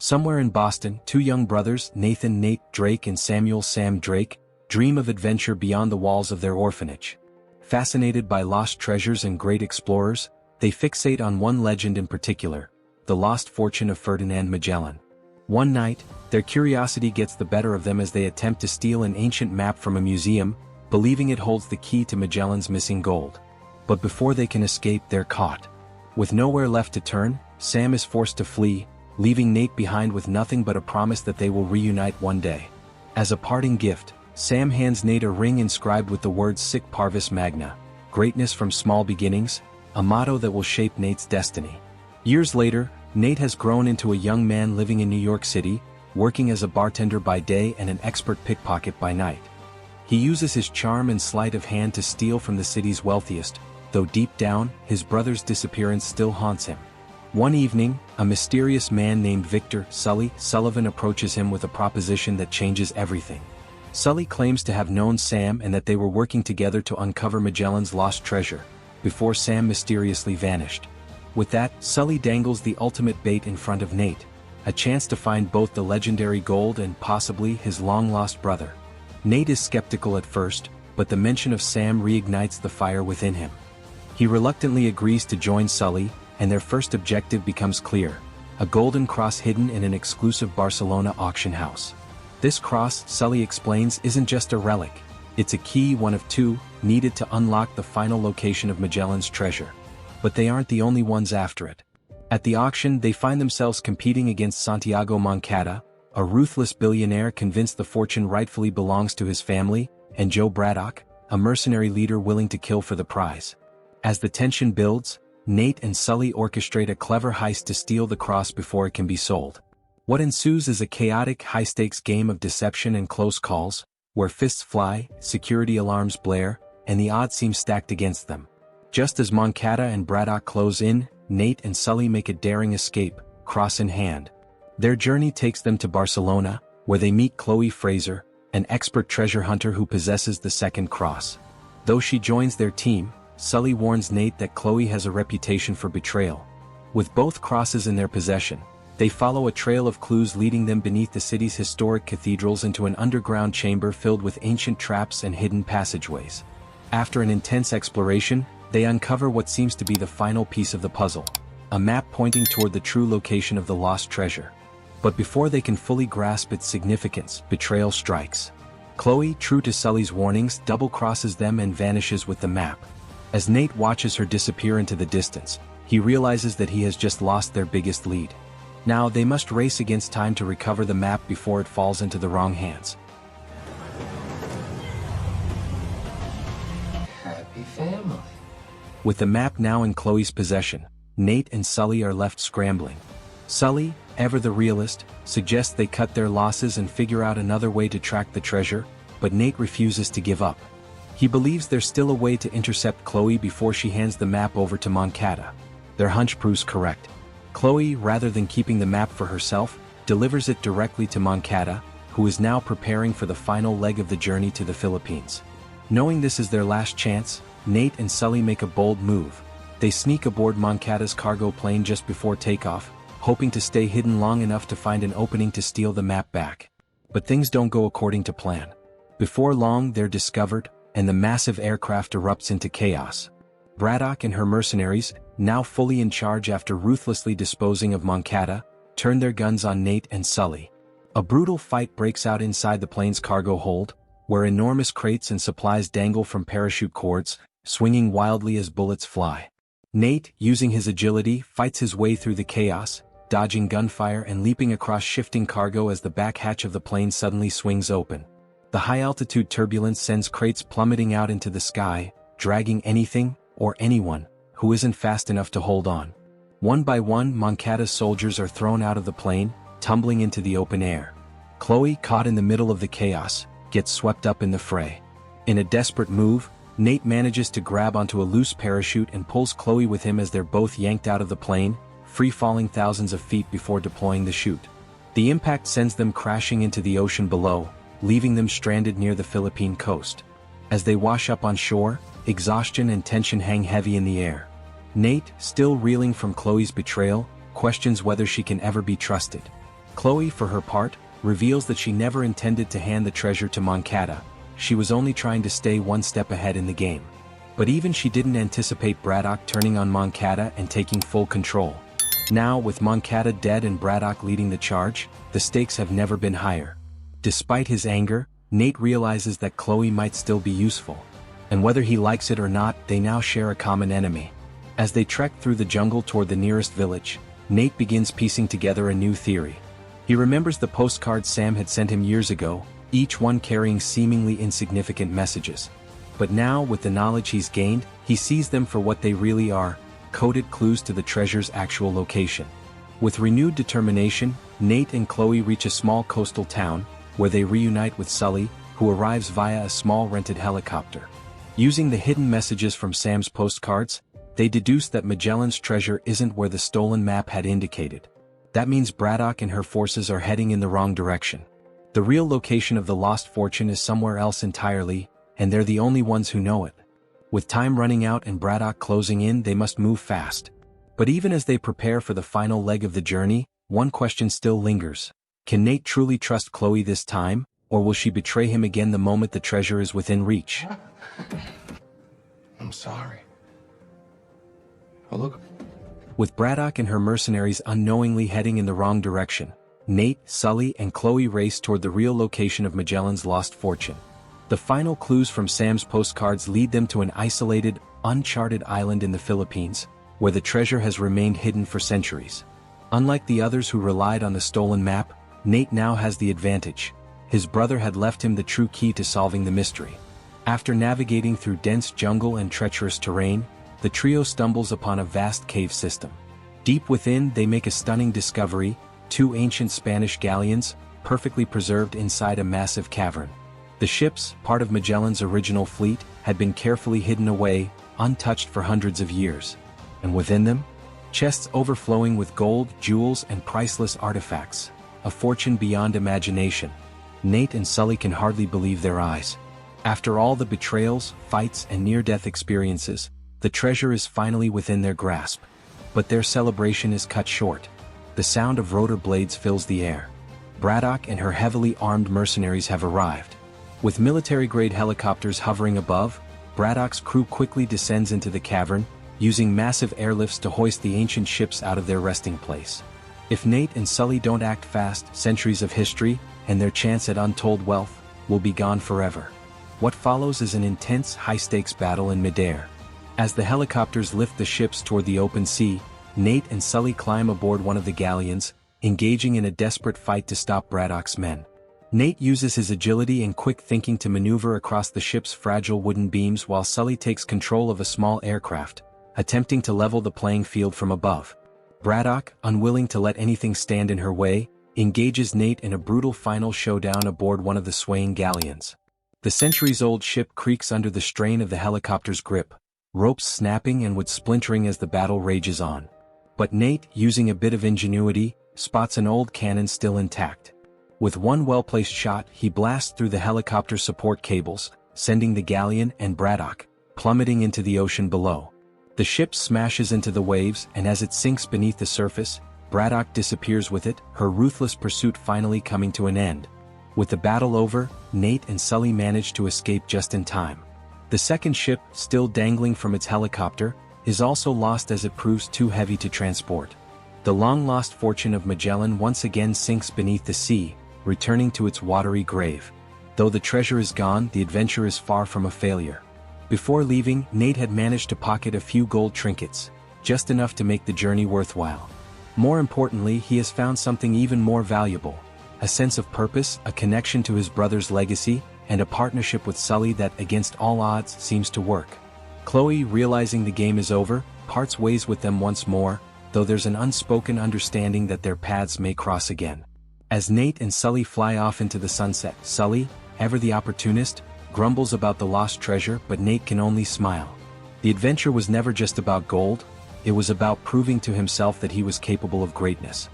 Somewhere in Boston, two young brothers, Nathan Nate Drake and Samuel Sam Drake, dream of adventure beyond the walls of their orphanage. Fascinated by lost treasures and great explorers, they fixate on one legend in particular, the lost fortune of Ferdinand Magellan. One night, their curiosity gets the better of them as they attempt to steal an ancient map from a museum, believing it holds the key to Magellan's missing gold. But before they can escape, they're caught. With nowhere left to turn, Sam is forced to flee, leaving Nate behind with nothing but a promise that they will reunite one day. As a parting gift, Sam hands Nate a ring inscribed with the words Sic Parvis Magna, greatness from small beginnings, a motto that will shape Nate's destiny. Years later, Nate has grown into a young man living in New York City, working as a bartender by day and an expert pickpocket by night. He uses his charm and sleight of hand to steal from the city's wealthiest, though deep down, his brother's disappearance still haunts him. One evening, a mysterious man named Victor Sullivan approaches him with a proposition that changes everything. Sully claims to have known Sam and that they were working together to uncover Magellan's lost treasure, before Sam mysteriously vanished. With that, Sully dangles the ultimate bait in front of Nate, a chance to find both the legendary gold and possibly his long-lost brother. Nate is skeptical at first, but the mention of Sam reignites the fire within him. He reluctantly agrees to join Sully, and their first objective becomes clear: a golden cross hidden in an exclusive Barcelona auction house. This cross, Sully explains, isn't just a relic, it's a key, one of two, needed to unlock the final location of Magellan's treasure. But they aren't the only ones after it. At the auction, they find themselves competing against Santiago Moncada, a ruthless billionaire convinced the fortune rightfully belongs to his family, and Joe Braddock, a mercenary leader willing to kill for the prize. As the tension builds, Nate and Sully orchestrate a clever heist to steal the cross before it can be sold. What ensues is a chaotic, high-stakes game of deception and close calls, where fists fly, security alarms blare, and the odds seem stacked against them. Just as Moncada and Braddock close in, Nate and Sully make a daring escape, cross in hand. Their journey takes them to Barcelona, where they meet Chloe Fraser, an expert treasure hunter who possesses the second cross. Though she joins their team, Sully warns Nate that Chloe has a reputation for betrayal. With both crosses in their possession, they follow a trail of clues leading them beneath the city's historic cathedrals into an underground chamber filled with ancient traps and hidden passageways. After an intense exploration, they uncover what seems to be the final piece of the puzzle, a map pointing toward the true location of the lost treasure. But before they can fully grasp its significance, betrayal strikes. Chloe, true to Sully's warnings, double-crosses them and vanishes with the map. As Nate watches her disappear into the distance, he realizes that he has just lost their biggest lead. Now they must race against time to recover the map before it falls into the wrong hands. Happy family. With the map now in Chloe's possession, Nate and Sully are left scrambling. Sully, ever the realist, suggests they cut their losses and figure out another way to track the treasure, but Nate refuses to give up. He believes there's still a way to intercept Chloe before she hands the map over to Moncada. Their hunch proves correct. Chloe, rather than keeping the map for herself, delivers it directly to Moncada, who is now preparing for the final leg of the journey to the Philippines. Knowing this is their last chance, Nate and Sully make a bold move. They sneak aboard Moncada's cargo plane just before takeoff, hoping to stay hidden long enough to find an opening to steal the map back. But things don't go according to plan. Before long, they're discovered, and the massive aircraft erupts into chaos. Braddock and her mercenaries, now fully in charge after ruthlessly disposing of Moncada, turn their guns on Nate and Sully. A brutal fight breaks out inside the plane's cargo hold, where enormous crates and supplies dangle from parachute cords, swinging wildly as bullets fly. Nate, using his agility, fights his way through the chaos, dodging gunfire and leaping across shifting cargo as the back hatch of the plane suddenly swings open. The high-altitude turbulence sends crates plummeting out into the sky, dragging anything, or anyone, who isn't fast enough to hold on. One by one, Moncada's soldiers are thrown out of the plane, tumbling into the open air. Chloe, caught in the middle of the chaos, gets swept up in the fray. In a desperate move, Nate manages to grab onto a loose parachute and pulls Chloe with him as they're both yanked out of the plane, free-falling thousands of feet before deploying the chute. The impact sends them crashing into the ocean below, leaving them stranded near the Philippine coast. As they wash up on shore, exhaustion and tension hang heavy in the air. Nate, still reeling from Chloe's betrayal, questions whether she can ever be trusted. Chloe, for her part, reveals that she never intended to hand the treasure to Moncada. She was only trying to stay one step ahead in the game. But even she didn't anticipate Braddock turning on Moncada and taking full control. Now, with Moncada dead and Braddock leading the charge, the stakes have never been higher. Despite his anger, Nate realizes that Chloe might still be useful. And whether he likes it or not, they now share a common enemy. As they trek through the jungle toward the nearest village, Nate begins piecing together a new theory. He remembers the postcards Sam had sent him years ago, each one carrying seemingly insignificant messages. But now, with the knowledge he's gained, he sees them for what they really are, coded clues to the treasure's actual location. With renewed determination, Nate and Chloe reach a small coastal town, where they reunite with Sully, who arrives via a small rented helicopter. Using the hidden messages from Sam's postcards, they deduce that Magellan's treasure isn't where the stolen map had indicated. That means Braddock and her forces are heading in the wrong direction. The real location of the lost fortune is somewhere else entirely, and they're the only ones who know it. With time running out and Braddock closing in, they must move fast. But even as they prepare for the final leg of the journey, one question still lingers. Can Nate truly trust Chloe this time, or will she betray him again the moment the treasure is within reach? I'm sorry. Oh, look. With Braddock and her mercenaries unknowingly heading in the wrong direction, Nate, Sully, and Chloe race toward the real location of Magellan's lost fortune. The final clues from Sam's postcards lead them to an isolated, uncharted island in the Philippines, where the treasure has remained hidden for centuries. Unlike the others who relied on the stolen map, Nate now has the advantage. His brother had left him the true key to solving the mystery. After navigating through dense jungle and treacherous terrain, the trio stumbles upon a vast cave system. Deep within, they make a stunning discovery: two ancient Spanish galleons, perfectly preserved inside a massive cavern. The ships, part of Magellan's original fleet, had been carefully hidden away, untouched for hundreds of years. And within them, chests overflowing with gold, jewels, and priceless artifacts, a fortune beyond imagination. Nate and Sully can hardly believe their eyes. After all the betrayals, fights, and near-death experiences, the treasure is finally within their grasp. But their celebration is cut short. The sound of rotor blades fills the air. Braddock and her heavily armed mercenaries have arrived. With military-grade helicopters hovering above, Braddock's crew quickly descends into the cavern, using massive airlifts to hoist the ancient ships out of their resting place. If Nate and Sully don't act fast, centuries of history, and their chance at untold wealth, will be gone forever. What follows is an intense, high-stakes battle in midair. As the helicopters lift the ships toward the open sea, Nate and Sully climb aboard one of the galleons, engaging in a desperate fight to stop Braddock's men. Nate uses his agility and quick thinking to maneuver across the ship's fragile wooden beams while Sully takes control of a small aircraft, attempting to level the playing field from above. Braddock, unwilling to let anything stand in her way, engages Nate in a brutal final showdown aboard one of the swaying galleons. The centuries-old ship creaks under the strain of the helicopter's grip, ropes snapping and wood splintering as the battle rages on. But Nate, using a bit of ingenuity, spots an old cannon still intact. With one well-placed shot, he blasts through the helicopter's support cables, sending the galleon and Braddock plummeting into the ocean below. The ship smashes into the waves, and as it sinks beneath the surface, Braddock disappears with it, her ruthless pursuit finally coming to an end. With the battle over, Nate and Sully manage to escape just in time. The second ship, still dangling from its helicopter, is also lost as it proves too heavy to transport. The long-lost fortune of Magellan once again sinks beneath the sea, returning to its watery grave. Though the treasure is gone, the adventure is far from a failure. Before leaving, Nate had managed to pocket a few gold trinkets, just enough to make the journey worthwhile. More importantly, he has found something even more valuable: a sense of purpose, a connection to his brother's legacy, and a partnership with Sully that, against all odds, seems to work. Chloe, realizing the game is over, parts ways with them once more, though there's an unspoken understanding that their paths may cross again. As Nate and Sully fly off into the sunset, Sully, ever the opportunist, grumbles about the lost treasure, but Nate can only smile. The adventure was never just about gold, it was about proving to himself that he was capable of greatness.